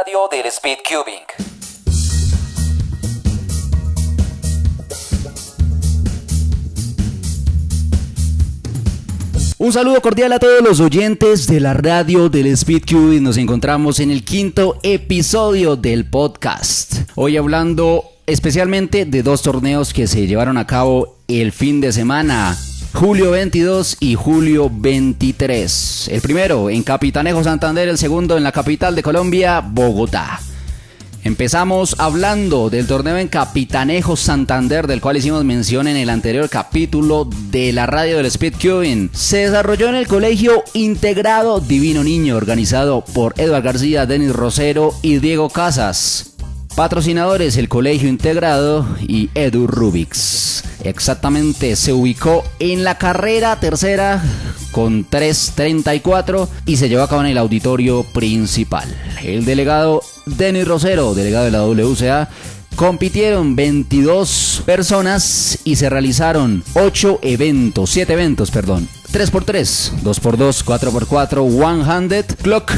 radio del Speedcubing. Un saludo cordial a todos los oyentes de la radio del Speedcubing. Nos encontramos en el 5º episodio del podcast. Hoy hablando especialmente de dos torneos que se llevaron a cabo el fin de semana. Julio 22 y julio 23. El primero en Capitanejo Santander, el segundo en la capital de Colombia, Bogotá. Empezamos hablando del torneo en Capitanejo Santander, del cual hicimos mención en el anterior capítulo de la radio del Speedcubing. Se desarrolló en el Colegio Integrado Divino Niño, organizado por Eduard García, Denis Rosero y Diego Casas. Patrocinadores: el Colegio Integrado y Edu Rubix. Exactamente, se ubicó en la carrera tercera con 3.34 y se llevó a cabo en el auditorio principal. El delegado Denis Rosero, delegado de la WCA, compitieron 22 personas y se realizaron 7 eventos, 3x3, 2x2, 4x4, one-handed, clock,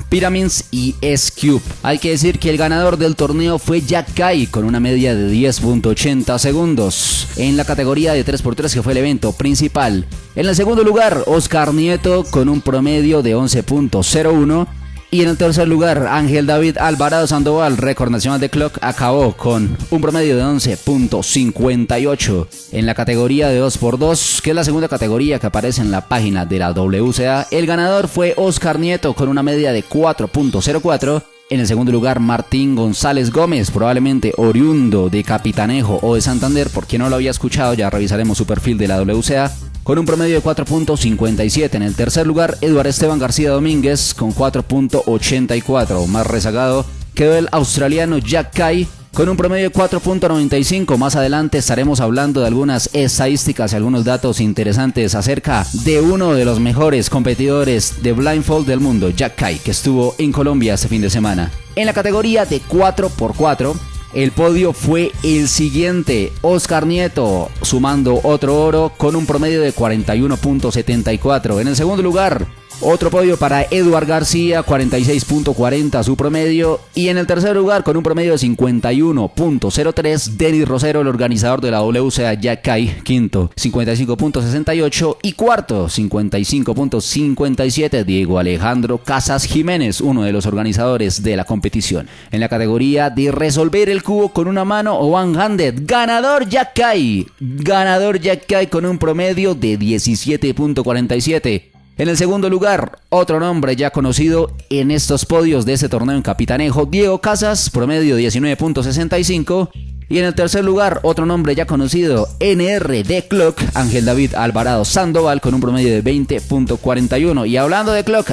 Pyramids y S-Cube. Hay que decir que el ganador del torneo fue Jack Kai con una media de 10.80 segundos en la categoría de 3x3, que fue el evento principal. En el segundo lugar, Oscar Nieto con un promedio de 11.01. Y en el tercer lugar, Ángel David Alvarado Sandoval, récord nacional de clock, acabó con un promedio de 11.58. En la categoría de 2x2, que es la segunda categoría que aparece en la página de la WCA, el ganador fue Oscar Nieto con una media de 4.04. En el segundo lugar, Martín González Gómez, probablemente oriundo de Capitanejo o de Santander. Por quien no lo había escuchado, ya revisaremos su perfil de la WCA, con un promedio de 4.57. En el tercer lugar, Eduard Esteban García Domínguez con 4.84. Más rezagado quedó el australiano Jack Kai con un promedio de 4.95. Más adelante estaremos hablando de algunas estadísticas y algunos datos interesantes acerca de uno de los mejores competidores de blindfold del mundo, Jack Kai, que estuvo en Colombia este fin de semana. En la categoría de 4x4, el podio fue el siguiente: Oscar Nieto sumando otro oro con un promedio de 41.74. En el segundo lugar, otro podio para Eduard García, 46.40 su promedio. Y en el tercer lugar, con un promedio de 51.03, Denis Rosero, el organizador de la WCA, Jack Kai. Quinto, 55.68. Y cuarto, 55.57, Diego Alejandro Casas Jiménez, uno de los organizadores de la competición. En la categoría de resolver el cubo con una mano o one-handed, ganador Jack Kai. Ganador Jack Kai con un promedio de 17.47. En el segundo lugar, otro nombre ya conocido en estos podios de este torneo en Capitanejo, Diego Casas, promedio 19.65. Y en el tercer lugar, otro nombre ya conocido, NR de Clock, Ángel David Alvarado Sandoval, con un promedio de 20.41. Y hablando de Clock,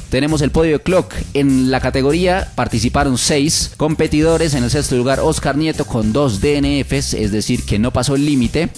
tenemos el podio de Clock. En la categoría participaron 6 competidores. En el sexto lugar, Oscar Nieto con 2 DNFs, es decir, que no pasó el límite.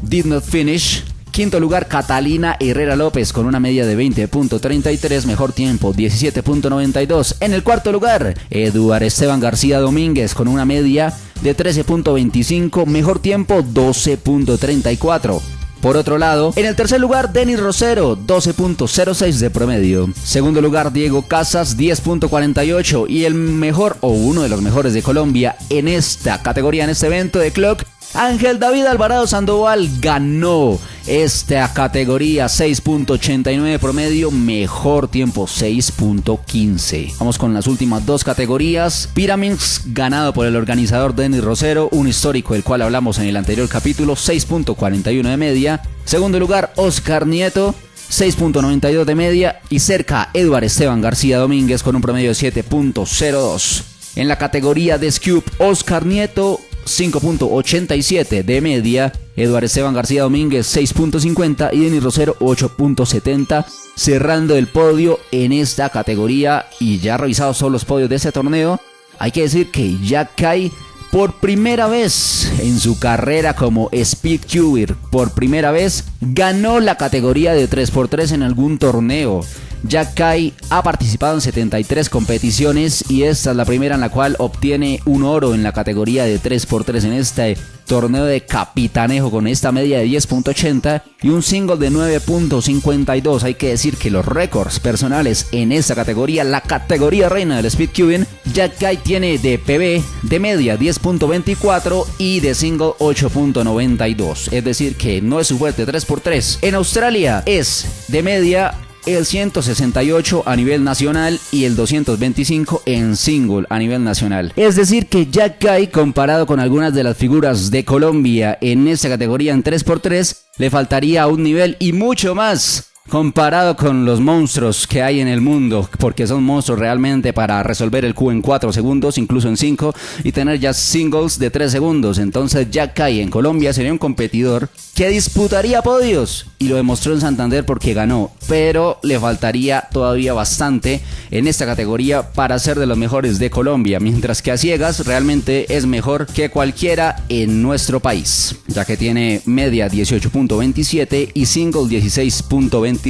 Did not finish. Quinto lugar, Catalina Herrera López con una media de 20.33, mejor tiempo 17.92. En el cuarto lugar, Eduard Esteban García Domínguez con una media de 13.25, mejor tiempo 12.34. Por otro lado, en el tercer lugar, Denis Rosero, 12.06 de promedio. Segundo lugar, Diego Casas, 10.48. Y el mejor o uno de los mejores de Colombia en esta categoría, en este evento de Clock, Ángel David Alvarado Sandoval, ganó esta categoría, 6.89 promedio, mejor tiempo 6.15. Vamos con las últimas dos categorías. Pyramids, ganado por el organizador Denis Rosero, un histórico del cual hablamos en el anterior capítulo, 6.41 de media. Segundo lugar, Oscar Nieto, 6.92 de media. Y cerca, Eduard Esteban García Domínguez con un promedio de 7.02. En la categoría de Scoop, Oscar Nieto, 5.87 de media, Eduard Esteban García Domínguez 6.50 y Denis Rosero 8.70, cerrando el podio en esta categoría. Y ya revisados todos los podios de este torneo, hay que decir que Jack Kai, por primera vez en su carrera como Speedcuber, por primera vez ganó la categoría de 3x3 en algún torneo. Jack Kay ha participado en 73 competiciones y esta es la primera en la cual obtiene un oro en la categoría de 3x3 en este torneo de capitanejo con esta media de 10.80 y un single de 9.52. Hay que decir que los récords personales en esta categoría, la categoría reina del speed cubing, Jack Kay tiene de PB de media 10.24 y de single 8.92. Es decir que no es su fuerte 3x3. En Australia es de media el 168 a nivel nacional y el 225 en single a nivel nacional. Es decir que Jack Kay, comparado con algunas de las figuras de Colombia en esta categoría en 3x3, le faltaría un nivel y mucho más comparado con los monstruos que hay en el mundo, porque son monstruos realmente para resolver el Q en 4 segundos, incluso en 5, y tener ya singles de 3 segundos. Entonces Jack Kay en Colombia sería un competidor que disputaría podios, y lo demostró en Santander porque ganó, pero le faltaría todavía bastante en esta categoría para ser de los mejores de Colombia, mientras que a ciegas realmente es mejor que cualquiera en nuestro país, ya que tiene media 18.27 y single 16.22.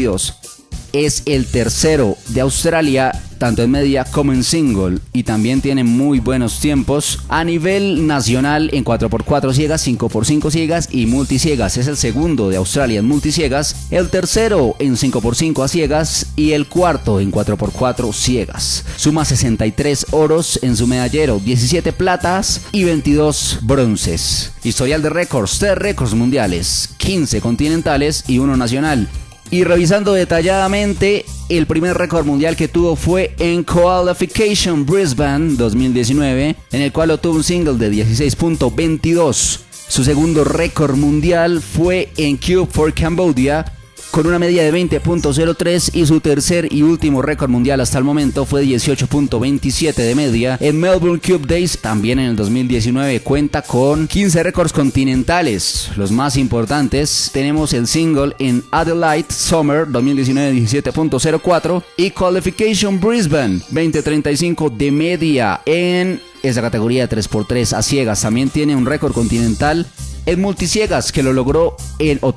Es el tercero de Australia, tanto en media como en single, y también tiene muy buenos tiempos a nivel nacional en 4x4 ciegas, 5x5 ciegas y multiciegas. Es el segundo de Australia en multiciegas, el tercero en 5x5 a ciegas y el cuarto en 4x4 ciegas. Suma 63 oros en su medallero, 17 platas y 22 bronces. Historial de récords, 3 récords mundiales, 15 continentales y 1 nacional. Y revisando detalladamente, el primer récord mundial que tuvo fue en Qualification Brisbane 2019, en el cual obtuvo un single de 16.22. Su segundo récord mundial fue en Cube for Cambodia, con una media de 20.03, y su tercer y último récord mundial hasta el momento fue 18.27 de media en Melbourne Cube Days, también en el 2019. Cuenta con 15 récords continentales, los más importantes. Tenemos el single en Adelaide Summer 2019 17.04 y Qualification Brisbane 20.35 de media en esa categoría de 3x3 a ciegas. También tiene un récord continental en multiciegas, que lo logró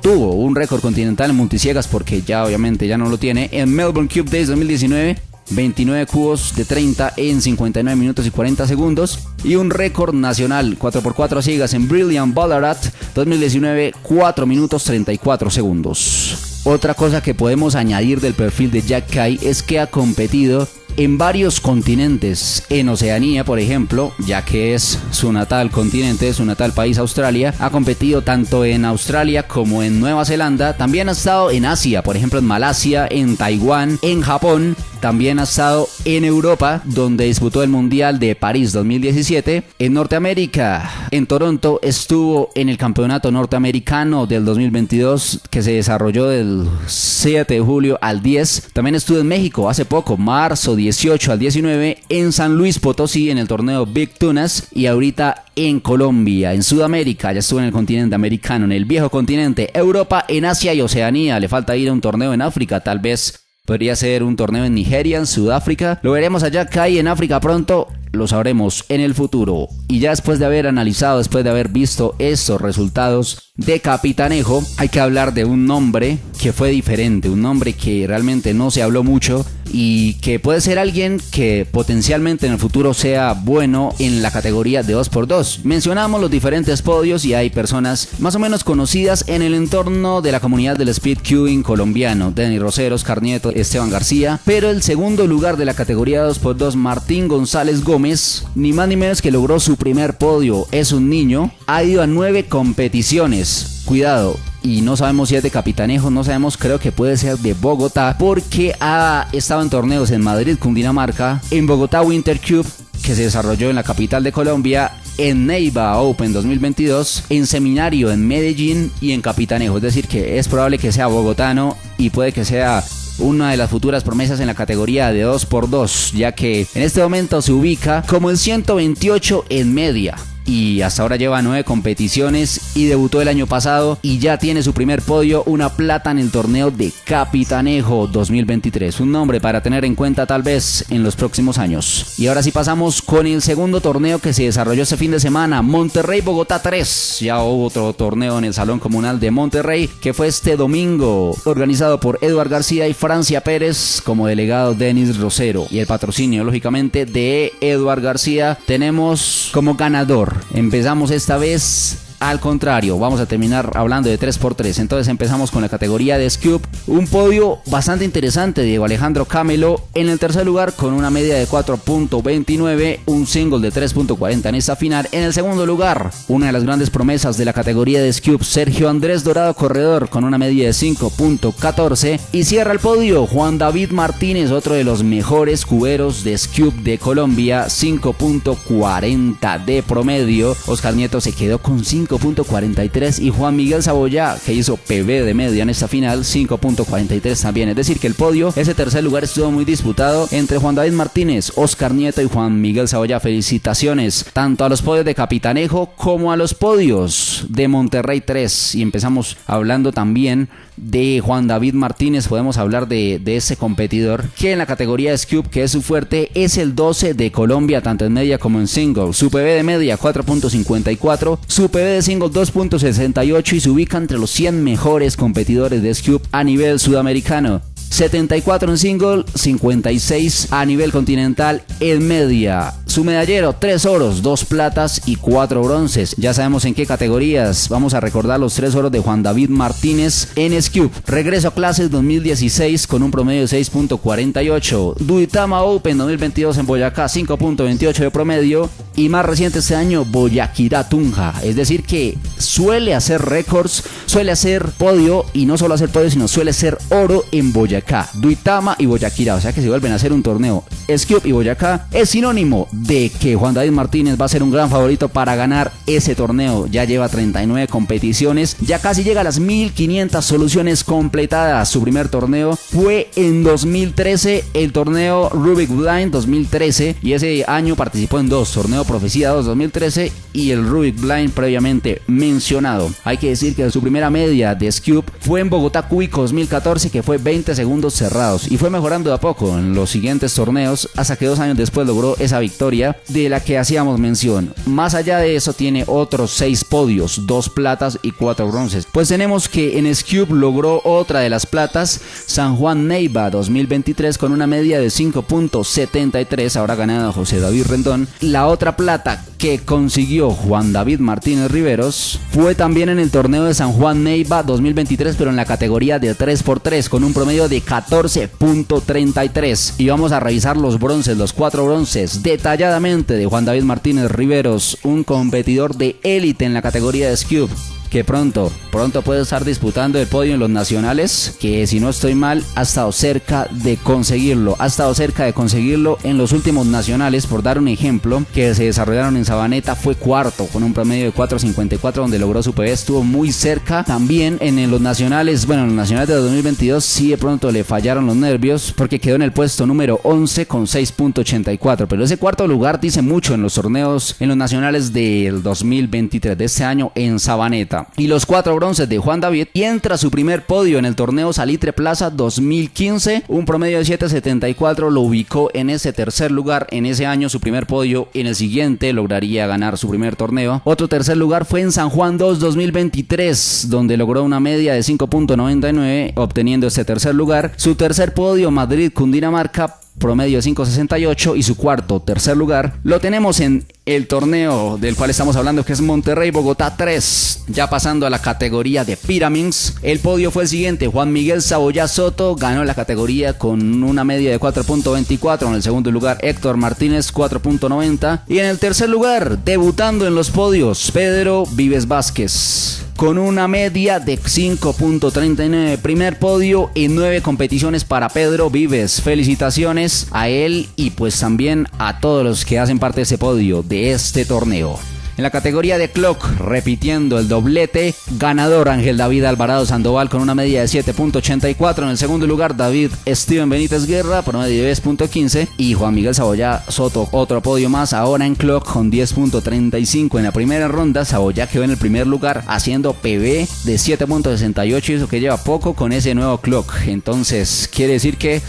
tuvo un récord continental en multiciegas, porque ya obviamente ya no lo tiene, en Melbourne Cube Days 2019, 29 cubos de 30 en 59 minutos y 40 segundos, y un récord nacional 4x4 ciegas en Brilliant Ballarat 2019, 4 minutos 34 segundos. Otra cosa que podemos añadir del perfil de Jack Kay es que ha competido en varios continentes. En Oceanía, por ejemplo, ya que es su natal continente, su natal país Australia, ha competido tanto en Australia como en Nueva Zelanda. También ha estado en Asia, por ejemplo en Malasia, en Taiwán, en Japón. También ha estado en Europa, donde disputó el Mundial de París 2017. En Norteamérica, en Toronto, estuvo en el Campeonato Norteamericano del 2022, que se desarrolló del 7 de julio al 10. También estuvo en México hace poco, marzo 18 al 19, en San Luis Potosí en el torneo Big Tunas, y ahorita en Colombia. En Sudamérica ya estuvo en el continente americano, en el viejo continente, Europa, en Asia y Oceanía. Le falta ir a un torneo en África, tal vez podría ser un torneo en Nigeria, en Sudáfrica. Lo veremos allá, acá y en África pronto. Lo sabremos en el futuro. Y ya después de haber analizado, después de haber visto estos resultados de capitanejo, hay que hablar de un nombre que fue diferente, un nombre que realmente no se habló mucho y que puede ser alguien que potencialmente en el futuro sea bueno en la categoría de 2x2. Mencionamos los diferentes podios y hay personas más o menos conocidas en el entorno de la comunidad del speed cubing colombiano: Denny Rosero, Oscar Nieto, Esteban García. Pero el segundo lugar de la categoría 2x2, Martín González Gómez, ni más ni menos que logró su primer podio. Es un niño, ha ido a 9 competiciones. Cuidado, y no sabemos si es de capitanejo, no sabemos, creo que puede ser de Bogotá, porque ha estado en torneos en Madrid, Cundinamarca, en Bogotá Winter Cube, que se desarrolló en la capital de Colombia, en Neiva Open 2022, en Seminario en Medellín y en capitanejo. Es decir, que es probable que sea bogotano y puede que sea una de las futuras promesas en la categoría de 2x2, ya que en este momento se ubica como el 128 en media. y hasta ahora lleva 9 competiciones y debutó el año pasado y ya tiene su primer podio, una plata en el torneo de Capitanejo 2023. Un nombre para tener en cuenta tal vez en los próximos años. Y ahora sí pasamos con el segundo torneo que se desarrolló este fin de semana, Monterrey Bogotá 3. Ya hubo otro torneo en el Salón Comunal de Monterrey que fue este domingo, organizado por Eduard García y Francia Pérez, como delegado Denis Rosero, y el patrocinio lógicamente de Eduard García. Tenemos como ganador, empezamos esta vez al contrario, vamos a terminar hablando de 3x3. Entonces empezamos con la categoría de Scoop. Un podio bastante interesante, Diego Alejandro Camelo en el tercer lugar con una media de 4.29, un single de 3.40 en esta final. En el segundo lugar, una de las grandes promesas de la categoría de Scoop, Sergio Andrés Dorado Corredor con una media de 5.14. Y cierra el podio Juan David Martínez, otro de los mejores cuberos de Scoop de Colombia, 5.40 de promedio. Oscar Nieto se quedó con 5.43 y Juan Miguel Saboya, que hizo PB de media en esta final, 5.43 también. Es decir que el podio, ese tercer lugar estuvo muy disputado entre Juan David Martínez, Oscar Nieto y Juan Miguel Saboya. Felicitaciones tanto a los podios de Capitanejo como a los podios de Monterrey 3. Y empezamos hablando también de Juan David Martínez. Podemos hablar de ese competidor que en la categoría de Scoop, que es su fuerte, es el 12 de Colombia, tanto en media como en single. Su PB de media 4.54, su PB de single 2.68 y se ubica entre los 100 mejores competidores de Scoop a nivel sudamericano. 74 en single, 56 a nivel continental en media. Su medallero, 3 oros, 2 platas y 4 bronces. Ya sabemos en qué categorías. Vamos a recordar los 3 oros de Juan David Martínez en Scoop. Regreso a clases 2016 con un promedio de 6.48. Duitama Open 2022 en Boyacá, 5.28 de promedio. Y más reciente este año, Boyaquirá Tunja. Es decir que suele hacer récords, suele hacer podio, y no solo hacer podio, sino suele ser oro en Boyacá. Duitama y Boyaquirá, o sea que si vuelven a hacer un torneo Scoop y Boyacá, es sinónimo de que Juan David Martínez va a ser un gran favorito para ganar ese torneo. Ya lleva 39 competiciones, ya casi llega a las 1500 soluciones completadas. Su primer torneo fue en 2013, el torneo Rubik Blind 2013, y ese año participó en 2, torneo Profecía 2 2013 y el Rubik Blind previamente mencionado. Hay que decir que su primera media de Scoop fue en Bogotá Cúbico 2014, que fue 20 segundos cerrados, y fue mejorando de a poco en los siguientes torneos hasta que 2 años después logró esa victoria de la que hacíamos mención. Más allá de eso tiene otros 6 podios, 2 platas y 4 bronces. Pues tenemos que en Scoop logró otra de las platas, San Juan Neiva 2023 con una media de 5.73, ahora ganado José David Rendón. La otra plata que consiguió Juan David Martínez Riveros fue también en el torneo de San Juan Neiva 2023, pero en la categoría de 3x3 con un promedio de 14.33. Y vamos a revisar los bronces, los 4 bronces detalladamente de Juan David Martínez Riveros, un competidor de élite en la categoría de Scoop, que pronto puede estar disputando el podio en los nacionales, que si no estoy mal ha estado cerca de conseguirlo, en los últimos nacionales. Por dar un ejemplo, que se desarrollaron en Sabaneta, fue cuarto con un promedio de 4.54 donde logró su PB, estuvo muy cerca. También en los nacionales, en los nacionales de 2022 sí de pronto le fallaron los nervios porque quedó en el puesto número 11 con 6.84, pero ese cuarto lugar dice mucho en los torneos, en los nacionales del 2023 de este año en Sabaneta. Y los 4 bronces de Juan David, y entra su primer podio en el torneo Salitre Plaza 2015, un promedio de 7.74 lo ubicó en ese tercer lugar en ese año, su primer podio. En el siguiente lograría ganar su primer torneo. Otro tercer lugar fue en San Juan 2 2023, donde logró una media de 5.99 obteniendo este tercer lugar. Su tercer podio, Madrid Cundinamarca, promedio de 5.68, y su tercer lugar lo tenemos en el torneo del cual estamos hablando, que es Monterrey Bogotá 3. Ya pasando a la categoría de Pyraminx, el podio fue el siguiente: Juan Miguel Saboya Soto ganó la categoría con una media de 4.24, en el segundo lugar Héctor Martínez 4.90, y en el tercer lugar, debutando en los podios, Pedro Vives Vázquez con una media de 5.39. Primer podio en 9 competiciones para Pedro Vives. Felicitaciones a él y pues también a todos los que hacen parte de ese podio de este torneo. En la categoría de Clock, repitiendo el doblete, ganador Ángel David Alvarado Sandoval con una media de 7.84. En el segundo lugar, David Steven Benítez Guerra, promedio de 10.15. Y Juan Miguel Saboya Soto, otro podio más, ahora en Clock con 10.35. En la primera ronda, Saboya quedó en el primer lugar haciendo PB de 7.68, y eso que lleva poco con ese nuevo Clock. Entonces, quiere decir que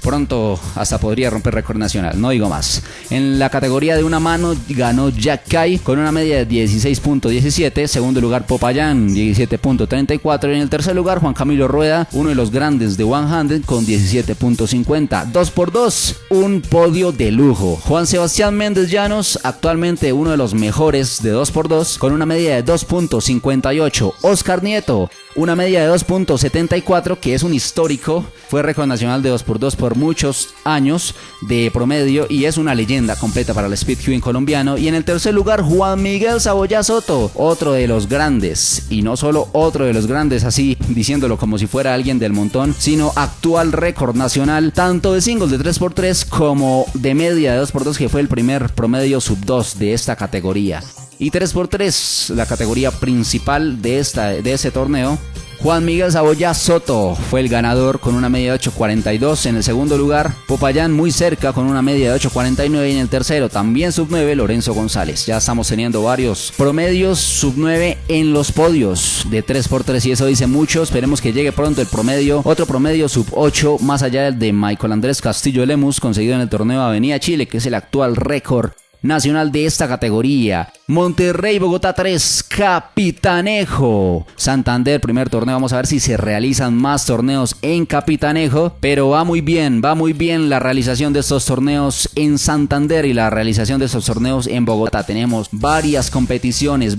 pronto hasta podría romper récord nacional, no digo más. En la categoría de una mano ganó Jack Kai con una media de 16.17. Segundo lugar, Popayán, 17.34. Y en el tercer lugar, Juan Camilo Rueda, uno de los grandes de One Handed, con 17.50. 2x2, un podio de lujo. Juan Sebastián Méndez Llanos, actualmente uno de los mejores de 2x2, con una media de 2.58. Oscar Nieto, una media de 2.74, que es un histórico. Fue récord nacional de 2x2 por muchos años de promedio y es una leyenda completa para el speed queuing colombiano. Y en el tercer lugar, Juan Miguel Saboya Soto, otro de los grandes, y no solo otro de los grandes así diciéndolo como si fuera alguien del montón, sino actual récord nacional tanto de singles de 3x3 como de media de 2x2, que fue el primer promedio sub 2 de esta categoría. Y 3x3, la categoría principal de ese torneo, Juan Miguel Saboya Soto fue el ganador con una media de 8.42. En el segundo lugar, Popayán muy cerca con una media de 8.49. Y en el tercero, también sub 9, Lorenzo González. Ya estamos teniendo varios promedios sub 9 en los podios de 3x3 y eso dice mucho. Esperemos que llegue pronto el promedio, otro promedio sub 8, más allá del de Michael Andrés Castillo Lemus, conseguido en el torneo Avenida Chile, que es el actual récord nacional de esta categoría. Monterrey, Bogotá 3, Capitanejo. Santander, primer torneo. Vamos a ver si se realizan más torneos en Capitanejo, pero va muy bien la realización de estos torneos en Santander y la realización de estos torneos en Bogotá. Tenemos varias competiciones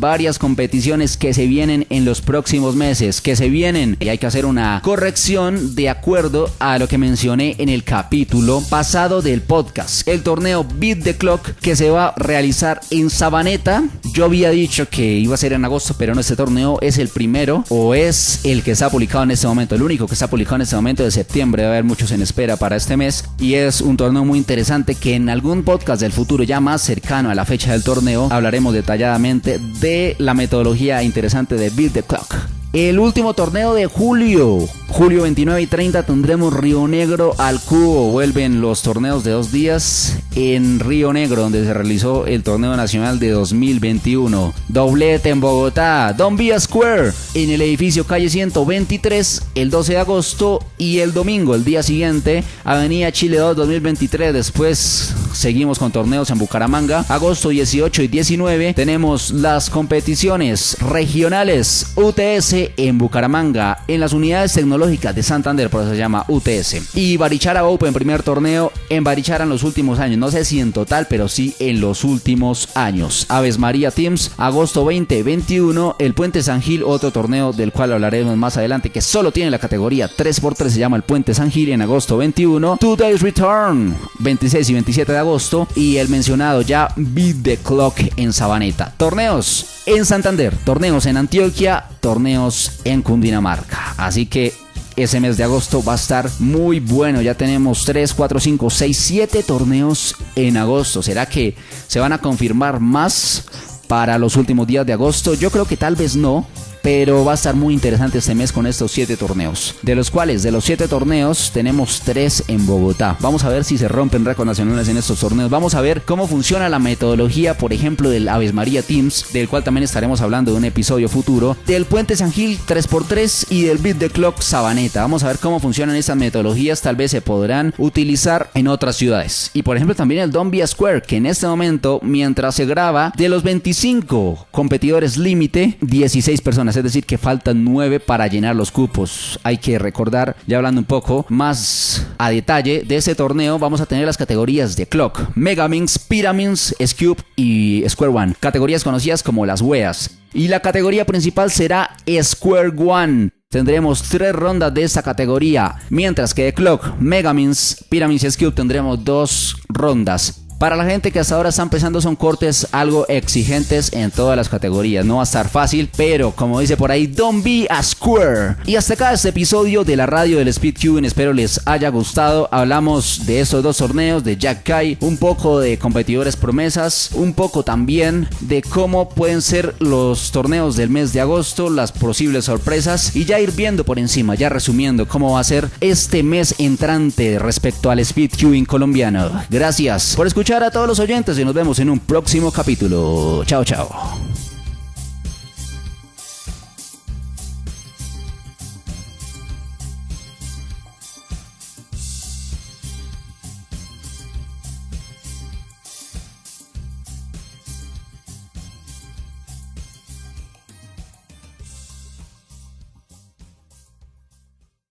que se vienen en los próximos meses, y hay que hacer una corrección de acuerdo a lo que mencioné en el capítulo pasado del podcast. El torneo Beat the Clock, que se va a realizar en Sabaneta. Yo había dicho que iba a ser en agosto, pero no, este torneo es el primero, o es el que está publicado en este momento, el único que está publicado en este momento de septiembre. Va a haber muchos en espera para este mes, y es un torneo muy interesante que en algún podcast del futuro, ya más cercano a la fecha del torneo, hablaremos detalladamente de la metodología interesante de Beat the Clock. El último torneo de julio 29 y 30 tendremos Río Negro al Cubo. Vuelven los torneos de 2 días en Río Negro, donde se realizó el torneo nacional de 2021. Doblete en Bogotá, Don Vía Square, en el edificio calle 123, el 12 de agosto, y el domingo, el día siguiente, Avenida Chile 2 2023. Después seguimos con torneos en Bucaramanga. Agosto 18 y 19 tenemos las competiciones regionales UTS en Bucaramanga, en las unidades tecnológicas de Santander, por eso se llama UTS. Y Barichara Open, primer torneo en Barichara en los últimos años, no sé si en total, pero sí en los últimos años. Aves María Teams, agosto 20-21, el Puente San Gil, otro torneo del cual hablaremos más adelante, que solo tiene la categoría 3x3, se llama el Puente San Gil, en agosto 21. Two Days Return, 26 y 27 de agosto, y el mencionado ya Beat the Clock en Sabaneta. Torneos en Santander, torneos en Antioquia, torneos en Cundinamarca. Así que ese mes de agosto va a estar muy bueno. Ya tenemos 3, 4, 5, 6, 7 torneos en agosto. ¿Será que se van a confirmar más para los últimos días de agosto? Yo creo que tal vez no, pero va a estar muy interesante este mes con estos 7 torneos, de los cuales de los 7 torneos tenemos 3 en Bogotá. Vamos a ver si se rompen récords nacionales en estos torneos. Vamos a ver cómo funciona la metodología, por ejemplo, del Aves María Teams, del cual también estaremos hablando de un episodio futuro, del Puente San Gil 3x3 y del Beat the Clock Sabaneta. Vamos a ver cómo funcionan estas metodologías. Tal vez se podrán utilizar en otras ciudades. Y por ejemplo también el Don Vía Square, que en este momento, mientras se graba, de los 25 competidores límite, 16 personas. Es decir, que faltan 9 para llenar los cupos. Hay que recordar, ya hablando un poco más a detalle de este torneo, vamos a tener las categorías de Clock, Megaminx, Pyraminx, Scube y Square One, categorías conocidas como las weas. Y la categoría principal será Square One. Tendremos 3 rondas de esta categoría, mientras que de Clock, Megaminx, Pyraminx y Scube tendremos 2 rondas. Para la gente que hasta ahora está empezando, son cortes algo exigentes en todas las categorías. No va a estar fácil, pero como dice por ahí, don't be a square. Y hasta acá este episodio de la radio del Speedcubing. Espero les haya gustado. Hablamos de estos dos torneos, de Jack Kai, un poco de competidores promesas, un poco también de cómo pueden ser los torneos del mes de agosto, las posibles sorpresas, y ya ir viendo por encima, ya resumiendo cómo va a ser este mes entrante respecto al Speedcubing colombiano. Gracias por escuchar a todos los oyentes y nos vemos en un próximo capítulo. Chao, chao.